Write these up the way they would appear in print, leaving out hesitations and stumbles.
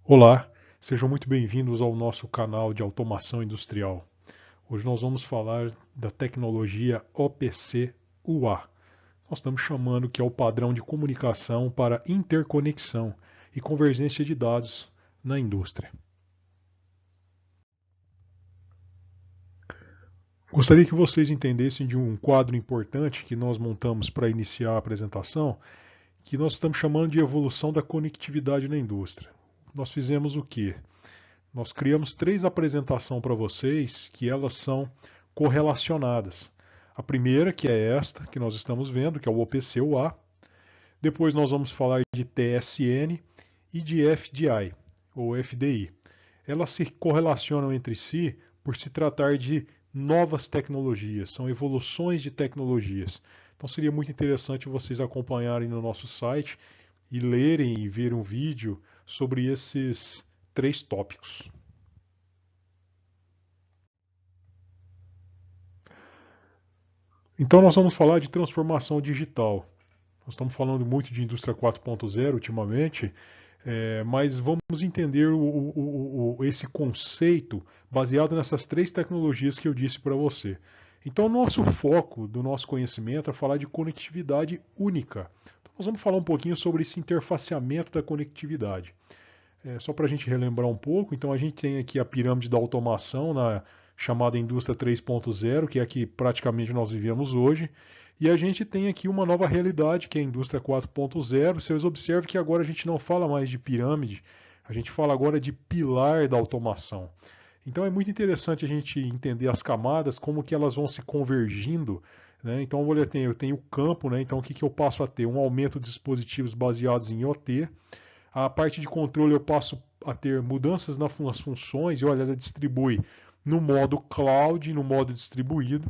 Olá, sejam muito bem-vindos ao nosso canal de automação industrial. Hoje nós vamos falar da tecnologia OPC-UA. Nós estamos chamando que é o padrão de comunicação para interconexão e convergência de dados na indústria. Gostaria que vocês entendessem de um quadro importante que nós montamos para iniciar a apresentação, que nós estamos chamando de evolução da conectividade na indústria. Nós fizemos o quê? Nós criamos três apresentações para vocês que elas são correlacionadas. A primeira, que é esta que nós estamos vendo, que é o OPC-UA. Depois nós vamos falar de TSN e de FDI, ou FDI. Elas se correlacionam entre si por se tratar de novas tecnologias, são evoluções de tecnologias. Então seria muito interessante vocês acompanharem no nosso site e lerem e verem um vídeo sobre esses três tópicos. Então nós vamos falar de transformação digital. Nós estamos falando muito de indústria 4.0 ultimamente, mas vamos entender esse conceito baseado nessas três tecnologias que eu disse para você. Então, o nosso foco do nosso conhecimento é falar de conectividade única. Então, nós vamos falar um pouquinho sobre esse interfaceamento da conectividade. Só para a gente relembrar um pouco, então a gente tem aqui a pirâmide da automação na chamada indústria 3.0, que é a que praticamente nós vivemos hoje, e a gente tem aqui uma nova realidade, que é a indústria 4.0. Vocês observam que agora a gente não fala mais de pirâmide, a gente fala agora de pilar da automação. Então é muito interessante a gente entender as camadas, como que elas vão se convergindo, né? Então eu tenho o campo, né? Então o que eu passo a ter? Um aumento de dispositivos baseados em IoT. A parte de controle eu passo a ter mudanças nas funções e olha, ela distribui no modo cloud, no modo distribuído.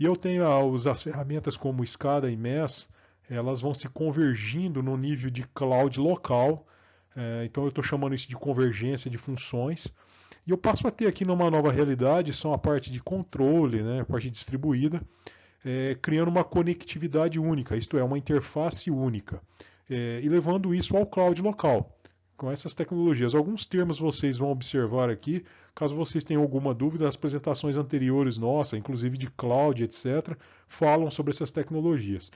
E eu tenho as ferramentas como SCADA e MES, elas vão se convergindo no nível de cloud local. Então eu estou chamando isso de convergência de funções. E eu passo a ter aqui numa nova realidade, são a parte de controle, né, a parte distribuída, criando uma conectividade única, isto é, uma interface única, e levando isso ao cloud local, com essas tecnologias. Alguns termos vocês vão observar aqui, caso vocês tenham alguma dúvida, as apresentações anteriores nossas, inclusive de cloud, etc., falam sobre essas tecnologias.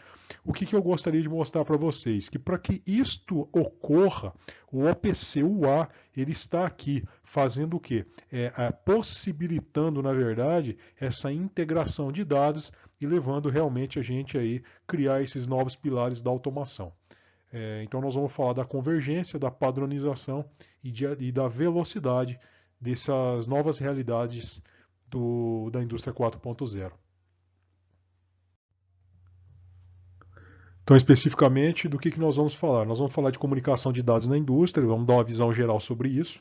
O que eu gostaria de mostrar para vocês? Que para que isto ocorra, o OPC-UA ele está aqui fazendo o quê? Possibilitando, na verdade, essa integração de dados e levando realmente a gente aí criar esses novos pilares da automação. Então nós vamos falar da convergência, da padronização e da velocidade dessas novas realidades da indústria 4.0. Então, especificamente, do que nós vamos falar? Nós vamos falar de comunicação de dados na indústria, vamos dar uma visão geral sobre isso,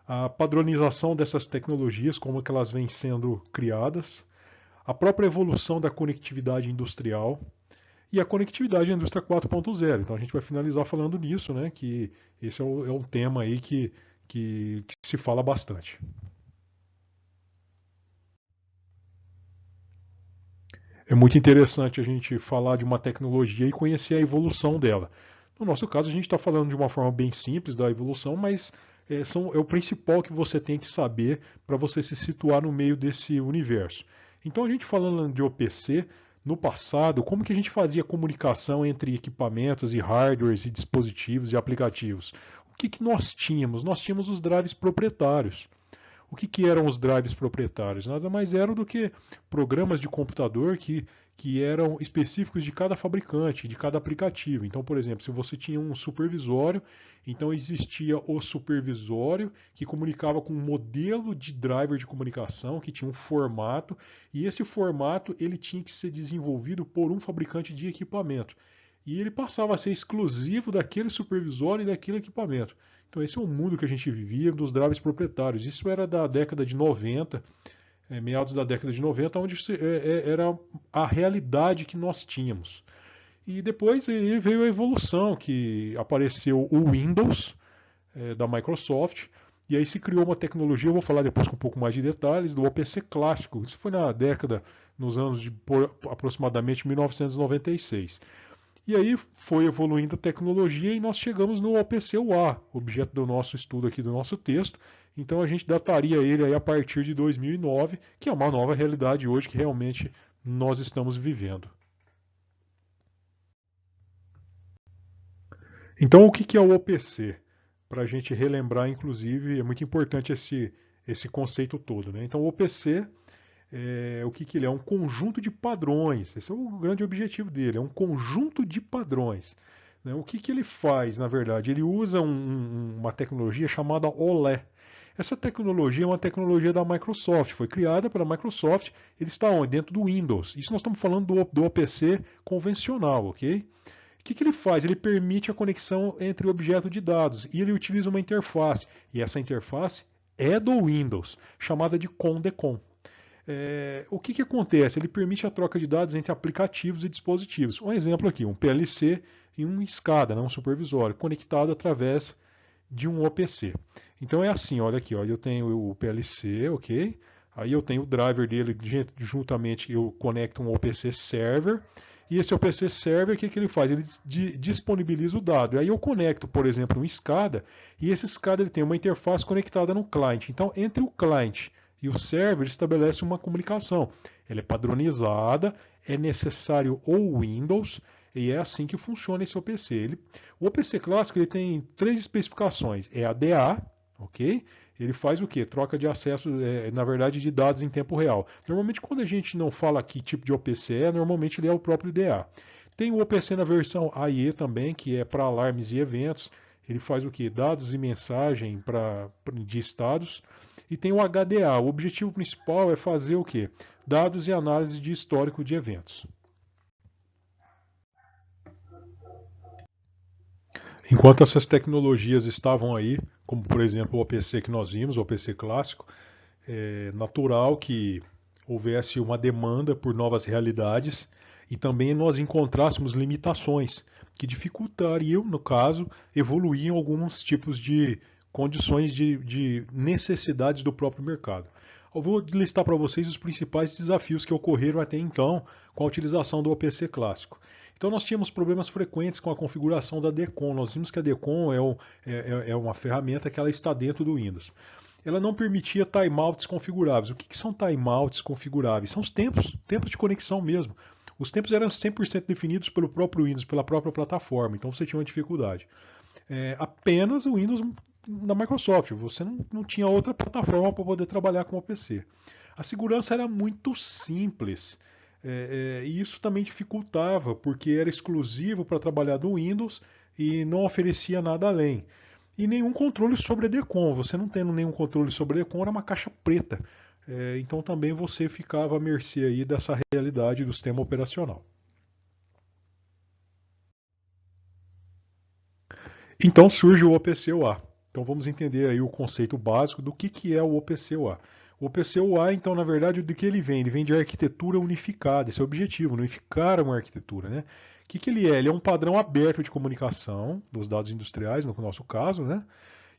a padronização dessas tecnologias, como que elas vêm sendo criadas, a própria evolução da conectividade industrial e a conectividade da indústria 4.0. Então a gente vai finalizar falando nisso, né? Que esse é um tema aí que se fala bastante. É muito interessante a gente falar de uma tecnologia e conhecer a evolução dela. No nosso caso, a gente está falando de uma forma bem simples da evolução, mas é o principal que você tem que saber para você se situar no meio desse universo. Então, a gente falando de OPC, no passado, como que a gente fazia comunicação entre equipamentos e hardwares e dispositivos e aplicativos? O que nós tínhamos? Nós tínhamos os drives proprietários. O que eram os drives proprietários? Nada mais eram do que programas de computador que eram específicos de cada fabricante, de cada aplicativo. Então, por exemplo, se você tinha um supervisório, então existia o supervisório que comunicava com um modelo de driver de comunicação que tinha um formato, e esse formato ele tinha que ser desenvolvido por um fabricante de equipamento. E ele passava a ser exclusivo daquele supervisório e daquele equipamento. Então esse é o mundo que a gente vivia dos drives proprietários. Isso era da década de 90, meados da década de 90, onde era a realidade que nós tínhamos. E depois veio a evolução, que apareceu o Windows da Microsoft, e aí se criou uma tecnologia, eu vou falar depois com um pouco mais de detalhes, do OPC clássico. Isso foi na década, nos anos de aproximadamente 1996. E aí foi evoluindo a tecnologia e nós chegamos no OPC-UA, objeto do nosso estudo aqui do nosso texto. Então a gente dataria ele aí a partir de 2009, que é uma nova realidade hoje que realmente nós estamos vivendo. Então o que é o OPC? Para a gente relembrar, inclusive, é muito importante esse conceito todo, né? Então o OPC o que ele é? Um conjunto de padrões. Esse é o grande objetivo dele, é um conjunto de padrões. Né? O que ele faz, na verdade? Ele usa uma tecnologia chamada OLE. Essa tecnologia é uma tecnologia da Microsoft, foi criada pela Microsoft, ele está onde? Dentro do Windows. Isso nós estamos falando do OPC convencional, ok? O que ele faz? Ele permite a conexão entre objetos de dados e ele utiliza uma interface. E essa interface é do Windows, chamada de COM-DECOM. O que acontece? Ele permite a troca de dados entre aplicativos e dispositivos. Um exemplo aqui, um PLC e um SCADA, um supervisório, conectado através de um OPC. Então é assim, olha aqui, eu tenho o PLC, ok? Aí eu tenho o driver dele, juntamente eu conecto um OPC server, e esse OPC server, o que ele faz? Ele disponibiliza o dado. Aí eu conecto, por exemplo, um SCADA, e esse SCADA ele tem uma interface conectada no client. Então, entre o client e o server estabelece uma comunicação. Ela é padronizada, é necessário o Windows, e é assim que funciona esse OPC. O OPC clássico ele tem 3 especificações. É a DA, ok? Ele faz o quê? Troca de acesso, na verdade, de dados em tempo real. Normalmente, quando a gente não fala que tipo de OPC normalmente ele é o próprio DA. Tem o OPC na versão AE também, que é para alarmes e eventos. Ele faz o quê? Dados e mensagem de estados. E tem o HDA. O objetivo principal é fazer o quê? Dados e análise de histórico de eventos. Enquanto essas tecnologias estavam aí, como por exemplo o OPC que nós vimos, o OPC clássico, é natural que houvesse uma demanda por novas realidades e também nós encontrássemos limitações que dificultariam, no caso, evoluir em alguns tipos de condições de necessidades do próprio mercado. Eu vou listar para vocês os principais desafios que ocorreram até então com a utilização do OPC clássico. Então nós tínhamos problemas frequentes com a configuração da DECOM. Nós vimos que a DECOM é uma ferramenta que ela está dentro do Windows. Ela não permitia timeouts configuráveis. O que são timeouts configuráveis? São os tempos de conexão mesmo. Os tempos eram 100% definidos pelo próprio Windows, pela própria plataforma, então você tinha uma dificuldade. Apenas o Windows da Microsoft, você não tinha outra plataforma para poder trabalhar com o PC. A segurança era muito simples. E isso também dificultava, porque era exclusivo para trabalhar no Windows e não oferecia nada além. E nenhum controle sobre a DECOM. Você não tendo nenhum controle sobre a DECOM, era uma caixa preta. Então também você ficava à mercê aí dessa realidade do sistema operacional. Então surge o OPC-UA. Então vamos entender aí o conceito básico do que é o OPC-UA. O OPC-UA, então, na verdade, do que ele vem? Ele vem de arquitetura unificada, esse é o objetivo, unificar uma arquitetura, né? O que ele é? Ele é um padrão aberto de comunicação dos dados industriais, no nosso caso, né?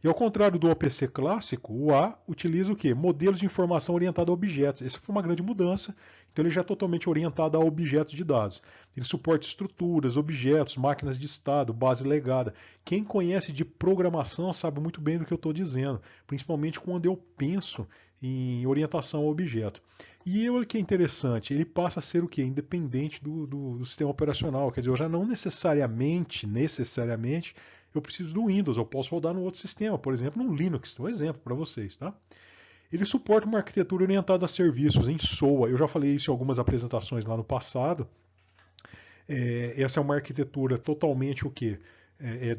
E ao contrário do OPC clássico, o A utiliza o quê? Modelos de informação orientados a objetos. Essa foi uma grande mudança. Então ele já é totalmente orientado a objetos de dados. Ele suporta estruturas, objetos, máquinas de estado, base legada. Quem conhece de programação sabe muito bem do que eu estou dizendo, principalmente quando eu penso em orientação a objeto. E o que é interessante, ele passa a ser o quê? Independente do sistema operacional. Quer dizer, eu já não necessariamente, eu preciso do Windows, eu posso rodar no outro sistema, por exemplo, no Linux, um exemplo para vocês, tá? Ele suporta uma arquitetura orientada a serviços em SOA. Eu já falei isso em algumas apresentações lá no passado. Essa é uma arquitetura totalmente o quê?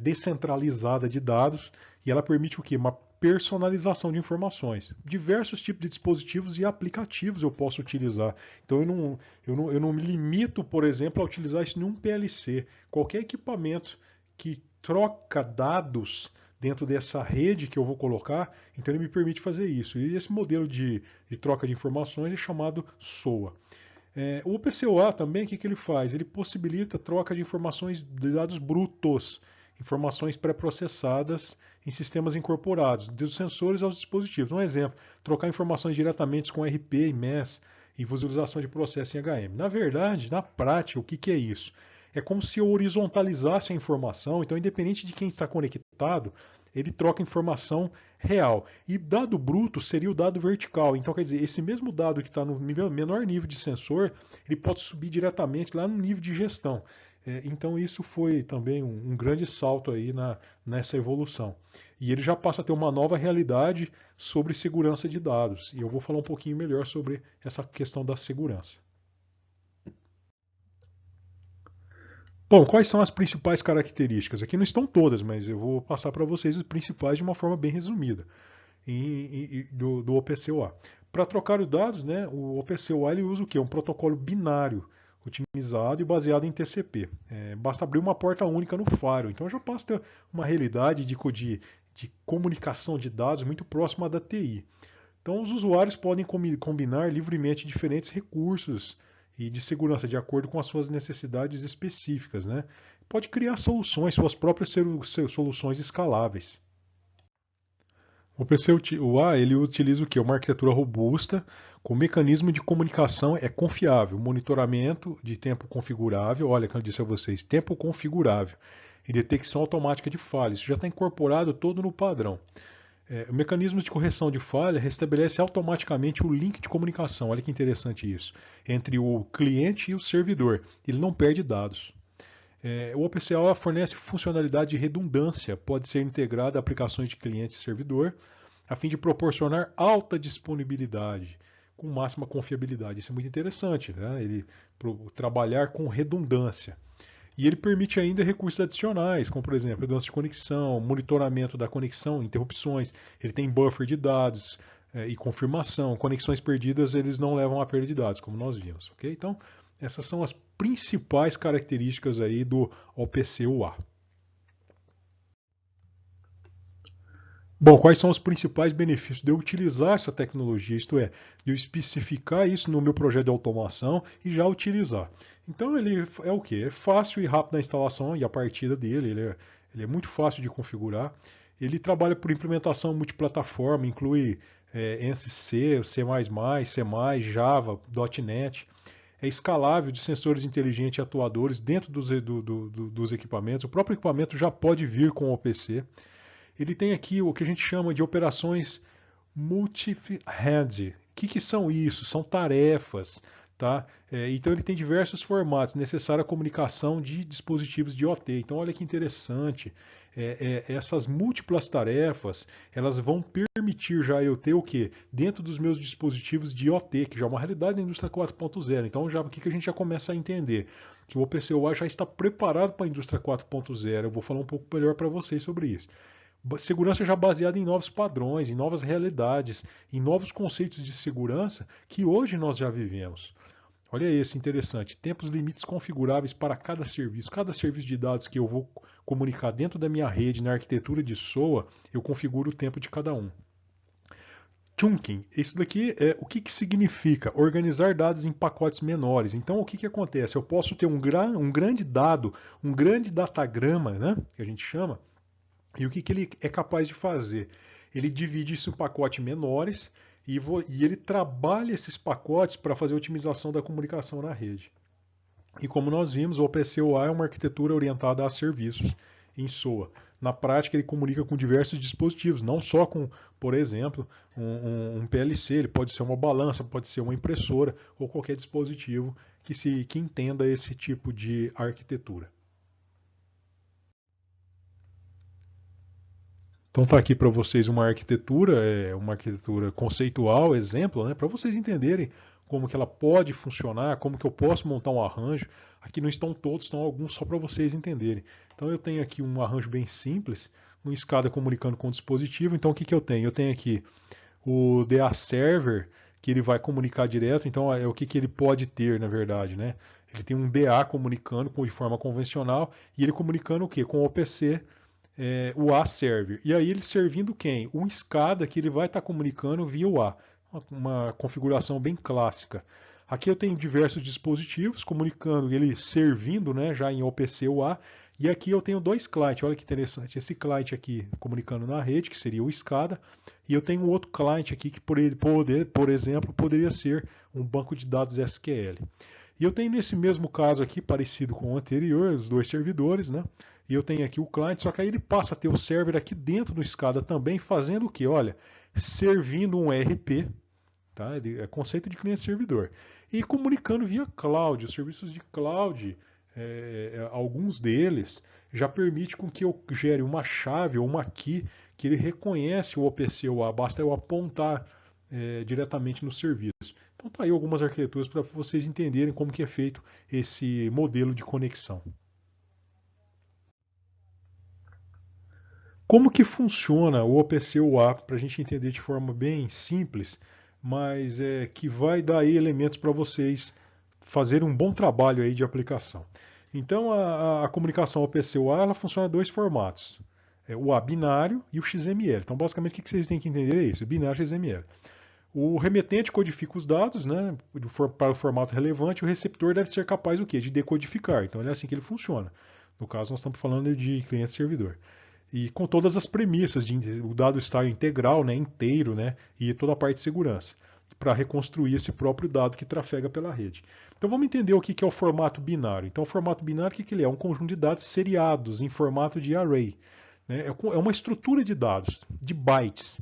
Descentralizada de dados e ela permite o quê? Uma personalização de informações. Diversos tipos de dispositivos e aplicativos eu posso utilizar. Então eu não me limito, por exemplo, a utilizar isso em um PLC. Qualquer equipamento que troca dados dentro dessa rede que eu vou colocar, então ele me permite fazer isso. E esse modelo de troca de informações é chamado SOA. O OPC-UA também, o que ele faz? Ele possibilita a troca de informações de dados brutos, informações pré-processadas em sistemas incorporados, dos sensores aos dispositivos. Um exemplo, trocar informações diretamente com RP e MES e visualização de processo em HM. Na verdade, na prática, o que é isso? É como se eu horizontalizasse a informação, então independente de quem está conectado, ele troca informação real. E dado bruto seria o dado vertical. Então, quer dizer, esse mesmo dado que está no menor nível de sensor, ele pode subir diretamente lá no nível de gestão. Então, isso foi também um grande salto aí nessa evolução. E ele já passa a ter uma nova realidade sobre segurança de dados. E eu vou falar um pouquinho melhor sobre essa questão da segurança. Bom, quais são as principais características? Aqui não estão todas, mas eu vou passar para vocês as principais de uma forma bem resumida do OPC-UA. Para trocar os dados, né, o OPC-UA ele usa o quê? Um protocolo binário, otimizado e baseado em TCP. Basta abrir uma porta única no Firewall. Então já passa a ter uma realidade de comunicação de dados muito próxima da TI. Então os usuários podem combinar livremente diferentes recursos e de segurança de acordo com as suas necessidades específicas, né? Pode criar soluções, suas próprias soluções escaláveis. O PCUA ele utiliza o quê? Uma arquitetura robusta, com mecanismo de comunicação confiável, monitoramento de tempo configurável, olha que eu disse a vocês, tempo configurável, e detecção automática de falhas. Isso já está incorporado todo no padrão. O mecanismo de correção de falha restabelece automaticamente o link de comunicação, olha que interessante isso, entre o cliente e o servidor. Ele não perde dados. O OPC-UA fornece funcionalidade de redundância, pode ser integrada a aplicações de cliente e servidor, a fim de proporcionar alta disponibilidade, com máxima confiabilidade. Isso é muito interessante, né? Ele trabalhar com redundância. E ele permite ainda recursos adicionais, como por exemplo, redundância de conexão, monitoramento da conexão, interrupções. Ele tem buffer de dados e confirmação. Conexões perdidas eles não levam à perda de dados, como nós vimos. Okay? Então, essas são as principais características aí do OPC-UA. Bom, quais são os principais benefícios de eu utilizar essa tecnologia? Isto é, de eu especificar isso no meu projeto de automação e já utilizar. Então ele é o que? É fácil e rápido a instalação e a partida dele, ele é muito fácil de configurar. Ele trabalha por implementação multiplataforma, inclui ANSI C, C++, C++, Java, .NET. É escalável de sensores inteligentes e atuadores dentro dos equipamentos. O próprio equipamento já pode vir com o OPC. Ele tem aqui o que a gente chama de operações multi-hand. O que são isso? São tarefas. Tá? Então ele tem diversos formatos, necessária a comunicação de dispositivos de IoT. Então olha que interessante, essas múltiplas tarefas, elas vão permitir já eu ter o quê? Dentro dos meus dispositivos de IoT, que já é uma realidade da indústria 4.0. Então já, o que a gente já começa a entender? Que o OPC-UA já está preparado para a indústria 4.0. Eu vou falar um pouco melhor para vocês sobre isso. Segurança já baseada em novos padrões, em novas realidades, em novos conceitos de segurança que hoje nós já vivemos. Olha esse interessante, tempos limites configuráveis para cada serviço. Cada serviço de dados que eu vou comunicar dentro da minha rede, na arquitetura de SOA, eu configuro o tempo de cada um. Chunking, isso daqui é o que significa? Organizar dados em pacotes menores. Então, o que acontece? Eu posso ter um grande dado, um grande datagrama, né, que a gente chama, e o que ele é capaz de fazer? Ele divide isso em pacotes menores e ele trabalha esses pacotes para fazer a otimização da comunicação na rede. E como nós vimos, o OPC-UA é uma arquitetura orientada a serviços em SOA. Na prática, ele comunica com diversos dispositivos, não só com, por exemplo, um PLC, ele pode ser uma balança, pode ser uma impressora ou qualquer dispositivo que entenda esse tipo de arquitetura. Então está aqui para vocês uma arquitetura conceitual, exemplo, né, para vocês entenderem como que ela pode funcionar, como que eu posso montar um arranjo. Aqui não estão todos, estão alguns só para vocês entenderem. Então eu tenho aqui um arranjo bem simples, uma escada comunicando com o dispositivo. Então o que eu tenho? Eu tenho aqui o DA Server, que ele vai comunicar direto. Então é o que ele pode ter, na verdade, né? Ele tem um DA comunicando de forma convencional e ele comunicando o quê? Com o OPC, o A server. E aí ele servindo quem? Um SCADA que ele vai estar comunicando via o A. Uma configuração bem clássica. Aqui eu tenho diversos dispositivos comunicando, ele servindo, né, já em OPC UA. E aqui eu tenho dois clients, olha que interessante. Esse client aqui comunicando na rede, que seria o SCADA. E eu tenho um outro client aqui que, por exemplo, poderia ser um banco de dados SQL. E eu tenho nesse mesmo caso aqui, parecido com o anterior, os dois servidores, né? E eu tenho aqui o cliente, só que aí ele passa a ter o server aqui dentro do SCADA também, fazendo o quê? Olha, servindo um ERP, tá? Ele é conceito de cliente-servidor. E comunicando via cloud. Os serviços de cloud, alguns deles, já permite com que eu gere uma chave ou uma key que ele reconhece o OPC UA, basta eu apontar diretamente no serviço. Então tá aí algumas arquiteturas para vocês entenderem como que é feito esse modelo de conexão. Como que funciona o OPC UA para a gente entender de forma bem simples, mas que vai dar aí elementos para vocês fazerem um bom trabalho aí de aplicação. Então a comunicação OPC UA ela funciona em dois formatos. O A binário e o XML. Então, basicamente, o que vocês têm que entender é isso: binário e XML. O remetente codifica os dados, né, para o formato relevante. O receptor deve ser capaz do quê? De decodificar. Então, é assim que ele funciona. No caso, nós estamos falando de cliente-servidor. E com todas as premissas de o dado estar integral, né, inteiro, né, e toda a parte de segurança, para reconstruir esse próprio dado que trafega pela rede. Então vamos entender o que é o formato binário. Então o formato binário, o que ele é? Um conjunto de dados seriados em formato de array. Né? É uma estrutura de dados, de bytes.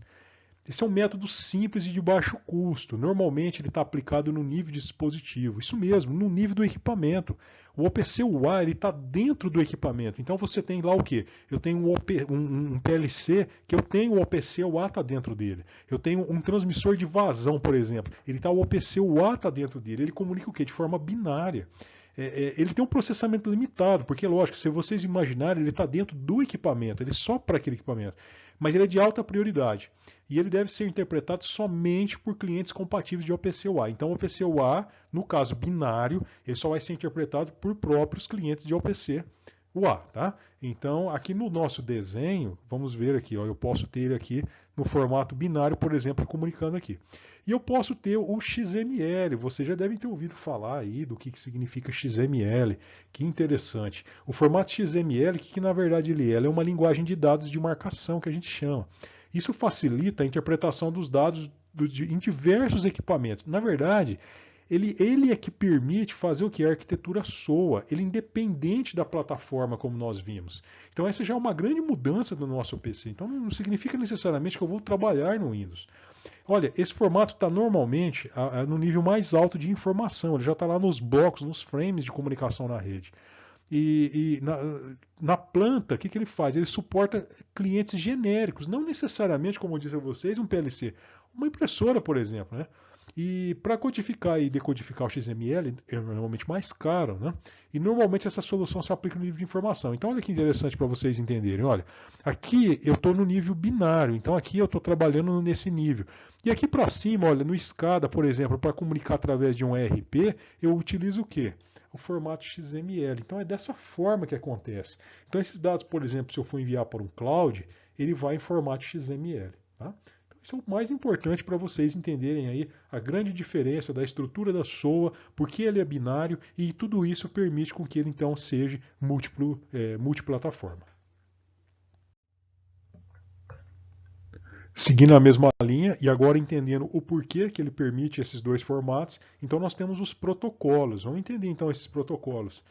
Esse é um método simples e de baixo custo. Normalmente ele está aplicado no nível de dispositivo. Isso mesmo, no nível do equipamento. O OPC UA está dentro do equipamento. Então você tem lá o quê? Eu tenho um PLC que eu tenho o OPC UA está dentro dele. Eu tenho um transmissor de vazão, por exemplo. O OPC UA está dentro dele. Ele comunica o quê? De forma binária. Ele tem um processamento limitado, porque, lógico, se vocês imaginarem, ele está dentro do equipamento, ele só para aquele equipamento. Mas ele é de alta prioridade. E ele deve ser interpretado somente por clientes compatíveis de OPC UA. Então, o OPC UA, no caso binário, ele só vai ser interpretado por próprios clientes de OPC UA. Tá? Então, aqui no nosso desenho, vamos ver aqui, ó, eu posso ter ele aqui no formato binário, por exemplo, comunicando aqui. E eu posso ter o XML, vocês já devem ter ouvido falar aí do que significa XML, que interessante. O formato XML, o que na verdade ele é? Ele é uma linguagem de dados de marcação que a gente chama. Isso facilita a interpretação dos dados em diversos equipamentos. Na verdade, ele é que permite fazer o que? A arquitetura SOA, ele é independente da plataforma, como nós vimos. Então essa já é uma grande mudança do nosso PC. Então não significa necessariamente que eu vou trabalhar no Windows. Olha, esse formato está normalmente no nível mais alto de informação, ele já está lá nos blocos, nos frames de comunicação na rede. E na planta, o que ele faz? Ele suporta clientes genéricos, não necessariamente, como eu disse a vocês, um PLC. Uma impressora, por exemplo, né? E para codificar e decodificar o XML é normalmente mais caro, né? E normalmente essa solução se aplica no nível de informação. Então olha que interessante para vocês entenderem. Olha, aqui eu estou no nível binário, então aqui eu estou trabalhando nesse nível. E aqui para cima, olha, no SCADA, por exemplo, para comunicar através de um ERP, eu utilizo o quê? O formato XML. Então é dessa forma que acontece. Então esses dados, por exemplo, se eu for enviar para um cloud, ele vai em formato XML. Tá? Isso é o mais importante para vocês entenderem aí a grande diferença da estrutura da SOA, porque ele é binário e tudo isso permite com que ele então seja multiplataforma. Seguindo a mesma linha e agora entendendo o porquê que ele permite esses dois formatos, então nós temos os protocolos. Vamos entender então esses protocolos.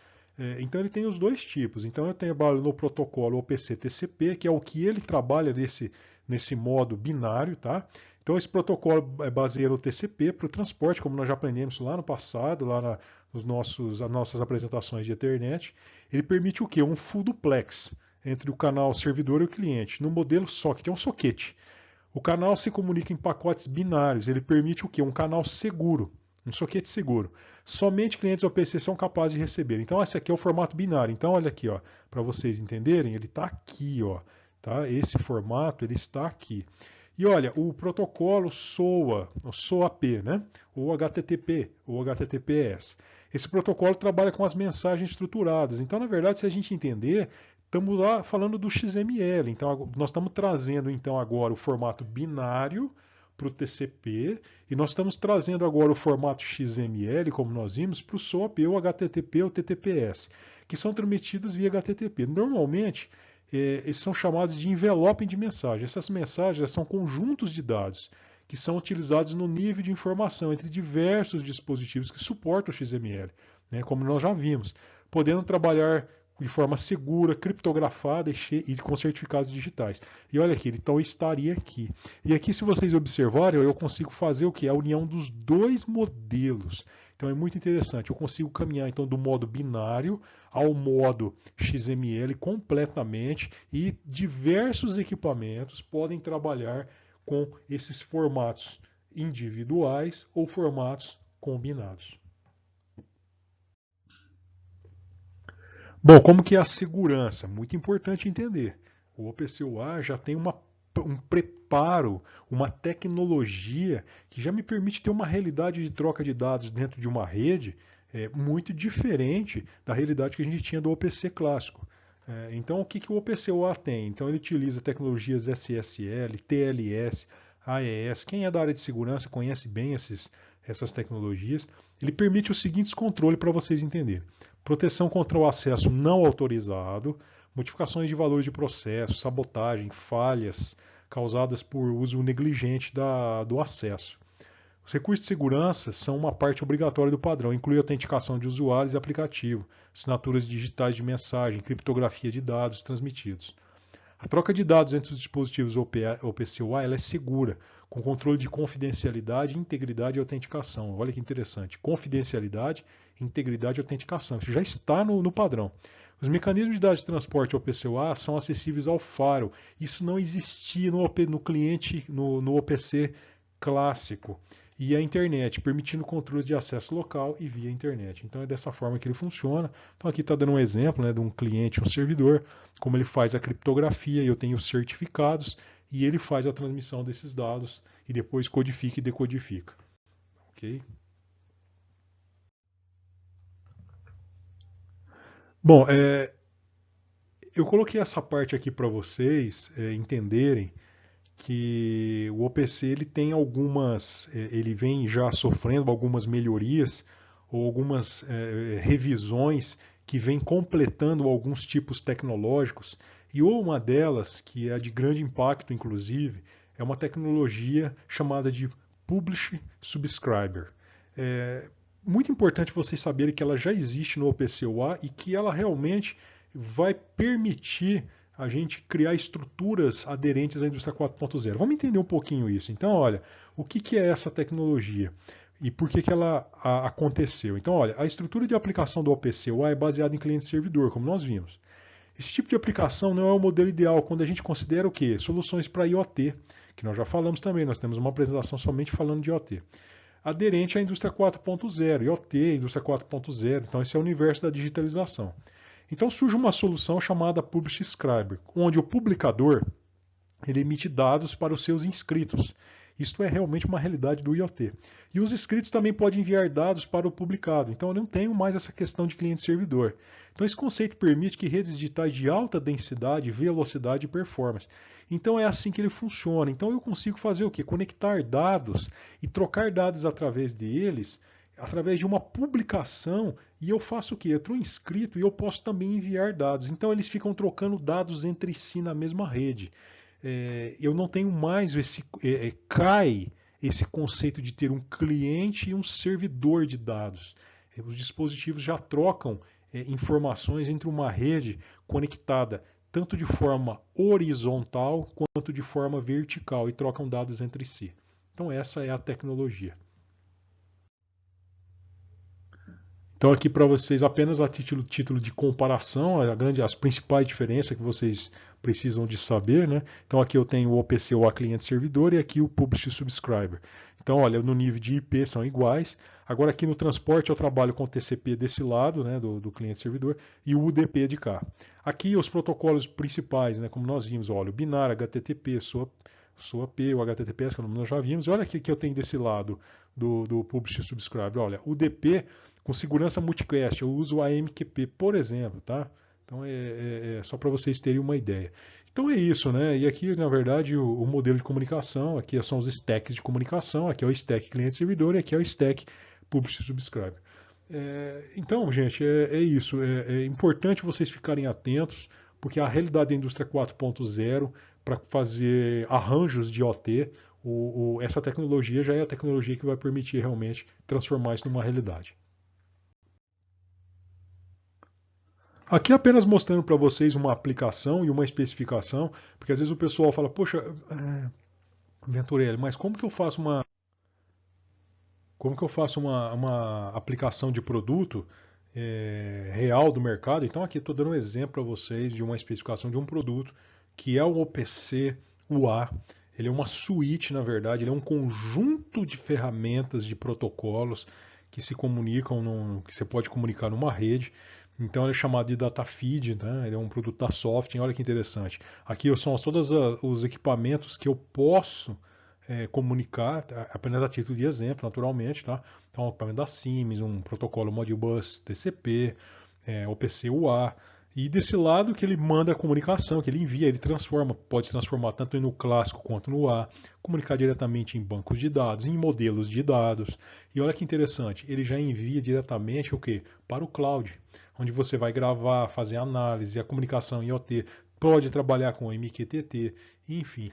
Então ele tem os dois tipos. Então eu trabalho no protocolo OPC-TCP, que é o que ele trabalha nesse modo binário, tá? Então esse protocolo é baseado no TCP para o transporte, como nós já aprendemos lá no passado, lá nas nossas apresentações de Ethernet. Ele permite o quê? Um full duplex entre o canal servidor e o cliente, no modelo socket, é um soquete. O canal se comunica em pacotes binários, ele permite o quê? Um canal seguro, um soquete seguro. Somente clientes OPC são capazes de receber. Então esse aqui é o formato binário. Então olha aqui, ó, para vocês entenderem, ele está aqui, ó, tá? Esse formato ele está aqui. E olha, o protocolo SOA, o SOAP, né? Ou HTTP, ou HTTPS. Esse protocolo trabalha com as mensagens estruturadas. Então, na verdade, se a gente entender, estamos lá falando do XML. Então, nós estamos trazendo então agora o formato binário para o TCP e nós estamos trazendo agora o formato XML, como nós vimos, para o SOAP, ou HTTP ou TTPS, que são transmitidos via HTTP. Normalmente, eles são chamados de envelope de mensagem. Essas mensagens são conjuntos de dados que são utilizados no nível de informação entre diversos dispositivos que suportam o XML. né, como nós já vimos, podendo trabalhar de forma segura, criptografada e com certificados digitais. E olha aqui, então estaria aqui. E aqui, se vocês observarem, eu consigo fazer o que? A união dos dois modelos. Então é muito interessante. Eu consigo caminhar então do modo binário ao modo XML completamente e diversos equipamentos podem trabalhar com esses formatos individuais ou formatos combinados. Bom, como que é a segurança? Muito importante entender. O OPC-UA já tem um preparo, uma tecnologia que já me permite ter uma realidade de troca de dados dentro de uma rede muito diferente da realidade que a gente tinha do OPC clássico. Então, o que, que o OPC-UA tem? Então, ele utiliza tecnologias SSL, TLS, AES. Quem é da área de segurança conhece bem essas tecnologias. Ele permite os seguintes controles para vocês entenderem. Proteção contra o acesso não autorizado, modificações de valores de processo, sabotagem, falhas causadas por uso negligente do acesso. Os recursos de segurança são uma parte obrigatória do padrão, inclui autenticação de usuários e aplicativo, assinaturas digitais de mensagem, criptografia de dados transmitidos. A troca de dados entre os dispositivos OPC-UA ela é segura, com controle de confidencialidade, integridade e autenticação. Olha que interessante. Confidencialidade, integridade e autenticação. Isso já está no padrão. Os mecanismos de dados de transporte OPC-UA são acessíveis ao faro. Isso não existia no cliente, no OPC clássico. E a internet, permitindo controle de acesso local e via internet. Então é dessa forma que ele funciona. Então aqui está dando um exemplo, né, de um cliente, um servidor, como ele faz a criptografia, eu tenho os certificados, e ele faz a transmissão desses dados e depois codifica e decodifica. Ok? Bom, eu coloquei essa parte aqui para vocês entenderem que o OPC ele tem ele vem já sofrendo algumas melhorias ou algumas revisões que vem completando alguns tipos tecnológicos e uma delas, que é de grande impacto inclusive, é uma tecnologia chamada de Publish Subscriber. É muito importante vocês saberem que ela já existe no OPC-UA e que ela realmente vai permitir a gente criar estruturas aderentes à indústria 4.0. Vamos entender um pouquinho isso. Então, olha, o que é essa tecnologia e por que ela aconteceu? Então, olha, a estrutura de aplicação do OPC-UA é baseada em cliente-servidor, como nós vimos. Esse tipo de aplicação não é o modelo ideal quando a gente considera o quê? Soluções para IoT, que nós já falamos também, nós temos uma apresentação somente falando de IoT. Aderente à indústria 4.0, IoT, indústria 4.0, então esse é o universo da digitalização. Então surge uma solução chamada Publish Scriber, onde o publicador ele emite dados para os seus inscritos. Isto é realmente uma realidade do IoT. E os inscritos também podem enviar dados para o publicado. Então eu não tenho mais essa questão de cliente-servidor. Então esse conceito permite que redes digitais de alta densidade, velocidade e performance. Então é assim que ele funciona. Então eu consigo fazer o quê? Conectar dados e trocar dados através deles através de uma publicação e eu faço o quê? Eu estou inscrito e eu posso também enviar dados. Então eles ficam trocando dados entre si na mesma rede. Eu não tenho mais cai esse conceito de ter um cliente e um servidor de dados. Os dispositivos já trocam informações entre uma rede conectada tanto de forma horizontal quanto de forma vertical e trocam dados entre si. Então essa é a tecnologia. Então aqui para vocês apenas a título de comparação, as principais diferenças que vocês precisam de saber, né? Então aqui eu tenho o OPC-UA cliente servidor e aqui o Publish Subscriber. Então olha, no nível de IP são iguais. Agora aqui no transporte eu trabalho com o TCP desse lado, né, do cliente servidor, e o UDP de cá. Aqui os protocolos principais, né, como nós vimos, olha, o binário, HTTP, SOAP, o HTTPS, que nós já vimos. E olha aqui que eu tenho desse lado do Publish Subscriber. Olha, o UDP com segurança multicast, eu uso o AMQP, por exemplo, tá? Então é só para vocês terem uma ideia. Então é isso, né? E aqui, na verdade, o modelo de comunicação, aqui são os stacks de comunicação, aqui é o stack cliente-servidor e aqui é o stack Publish Subscriber. Então, gente, é isso. É importante vocês ficarem atentos, porque a realidade da indústria 4.0, para fazer arranjos de OT, essa tecnologia já é a tecnologia que vai permitir realmente transformar isso numa realidade. Aqui apenas mostrando para vocês uma aplicação e uma especificação, porque às vezes o pessoal fala, poxa, Venturelli, mas como que eu faço uma aplicação de produto real do mercado? Então aqui estou dando um exemplo para vocês de uma especificação de um produto que é o OPC UA. Ele é uma suíte, na verdade, ele é um conjunto de ferramentas, de protocolos que se comunicam, que você pode comunicar numa rede. Então ele é chamado de data feed, né? Ele é um produto da Software. Olha que interessante. Aqui são todos os equipamentos que eu posso comunicar, apenas a título de exemplo, naturalmente, tá? Então, o equipamento da Siemens, um protocolo Modbus TCP, OPC UA, e desse lado que ele manda a comunicação, que ele envia, ele transforma, pode se transformar tanto no clássico quanto no A, comunicar diretamente em bancos de dados, em modelos de dados. E olha que interessante, ele já envia diretamente o quê? Para o cloud, onde você vai gravar, fazer análise, a comunicação em IoT, pode trabalhar com MQTT, enfim.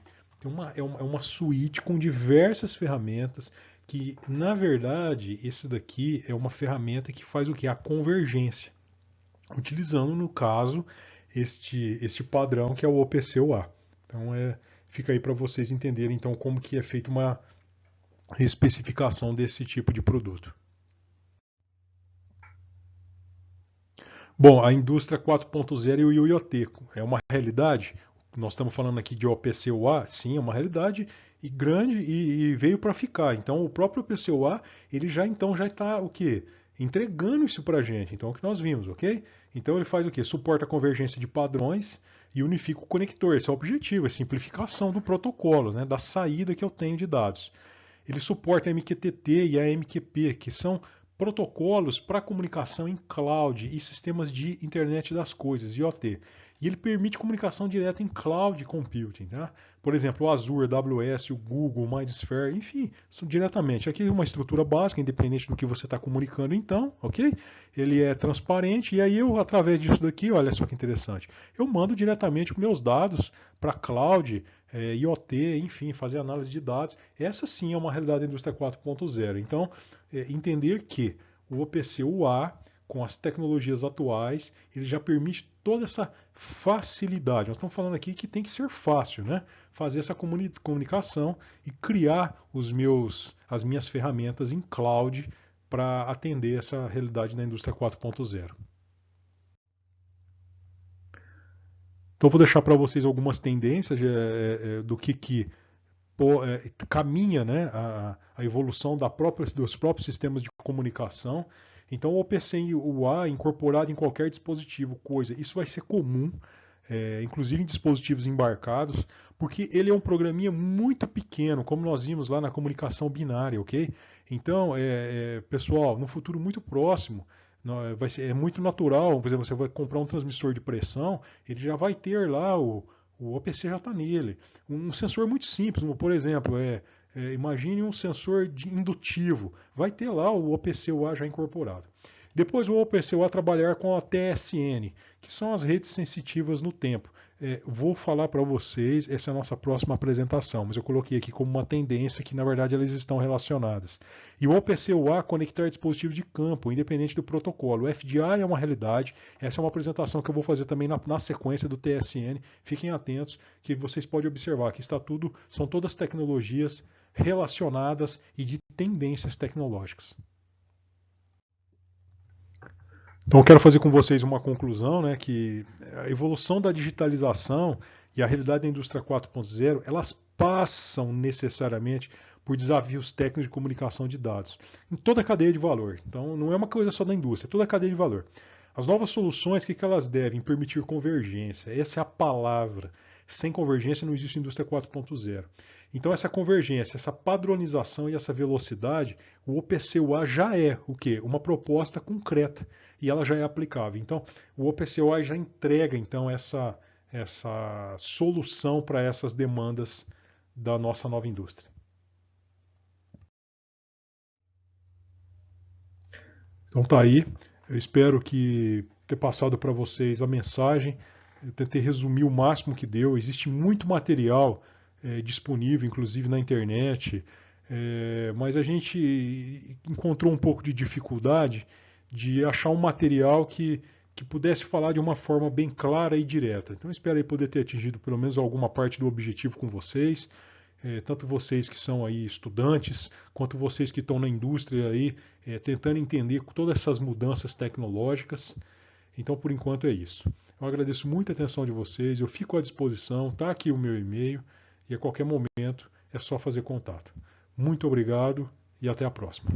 É uma suíte com diversas ferramentas que, na verdade, esse daqui é uma ferramenta que faz o que? A convergência, utilizando, no caso, este padrão que é o OPC-UA. Então, fica aí para vocês entenderem então como que é feita uma especificação desse tipo de produto. Bom, a indústria 4.0 e o IoT é uma realidade? Nós estamos falando aqui de OPC-UA, sim, é uma realidade e grande e veio para ficar. Então, o próprio OPC-UA, ele já está o quê? Entregando isso para a gente. Então, é o que nós vimos, ok? Então, ele faz o quê? Suporta a convergência de padrões e unifica o conector. Esse é o objetivo, é simplificação do protocolo, né, da saída que eu tenho de dados. Ele suporta a MQTT e a MQP, que são protocolos para comunicação em cloud e sistemas de internet das coisas, IoT. E ele permite comunicação direta em cloud computing. Tá? Por exemplo, o Azure, a AWS, o Google, o Mindsphere, enfim, são diretamente. Aqui é uma estrutura básica, independente do que você está comunicando, então, ok? Ele é transparente e aí eu, através disso daqui, olha só que interessante, eu mando diretamente meus dados para cloud, IoT, enfim, fazer análise de dados. Essa sim é uma realidade da indústria 4.0. Então, entender que o OPC-UA, com as tecnologias atuais, ele já permite toda essa facilidade. Nós estamos falando aqui que tem que ser fácil, né? Fazer essa comunicação e criar as minhas ferramentas em cloud para atender essa realidade da indústria 4.0. Então, vou deixar para vocês algumas tendências do que caminha, né, a evolução dos próprios sistemas de comunicação. Então, o OPC-UA incorporado em qualquer dispositivo, isso vai ser comum, inclusive em dispositivos embarcados, porque ele é um programinha muito pequeno, como nós vimos lá na comunicação binária, ok? Então, pessoal, no futuro muito próximo, é muito natural, por exemplo, você vai comprar um transmissor de pressão, ele já vai ter lá o OPC já está nele. Um sensor muito simples, por exemplo, imagine um sensor indutivo, vai ter lá o OPC-UA já incorporado. Depois o OPC-UA trabalhar com a TSN, que são as redes sensitivas no tempo. Vou falar para vocês, essa é a nossa próxima apresentação, mas eu coloquei aqui como uma tendência que na verdade elas estão relacionadas. E o OPC-UA conectar dispositivos de campo, independente do protocolo. O FDI é uma realidade, essa é uma apresentação que eu vou fazer também na sequência do TSN. Fiquem atentos que vocês podem observar que são todas tecnologias relacionadas e de tendências tecnológicas. Então, eu quero fazer com vocês uma conclusão, né, que a evolução da digitalização e a realidade da indústria 4.0, elas passam necessariamente por desafios técnicos de comunicação de dados, em toda a cadeia de valor. Então, não é uma coisa só da indústria, é toda a cadeia de valor. As novas soluções, o que elas devem? Permitir convergência. Essa é a palavra. Sem convergência não existe indústria 4.0. Então, essa convergência, essa padronização e essa velocidade, o OPC-UA já é o quê? Uma proposta concreta e ela já é aplicável. Então, o OPC-UA já entrega então essa solução para essas demandas da nossa nova indústria. Então tá aí. Eu espero que ter passado para vocês a mensagem. Eu tentei resumir o máximo que deu. Existe muito material disponível, inclusive na internet, mas a gente encontrou um pouco de dificuldade de achar um material que que pudesse falar de uma forma bem clara e direta. Então espero aí poder ter atingido pelo menos alguma parte do objetivo com vocês, tanto vocês que são aí estudantes, quanto vocês que estão na indústria aí, tentando entender todas essas mudanças tecnológicas. Então por enquanto é isso. Eu agradeço muito a atenção de vocês, eu fico à disposição, está aqui o meu e-mail e a qualquer momento é só fazer contato. Muito obrigado e até a próxima.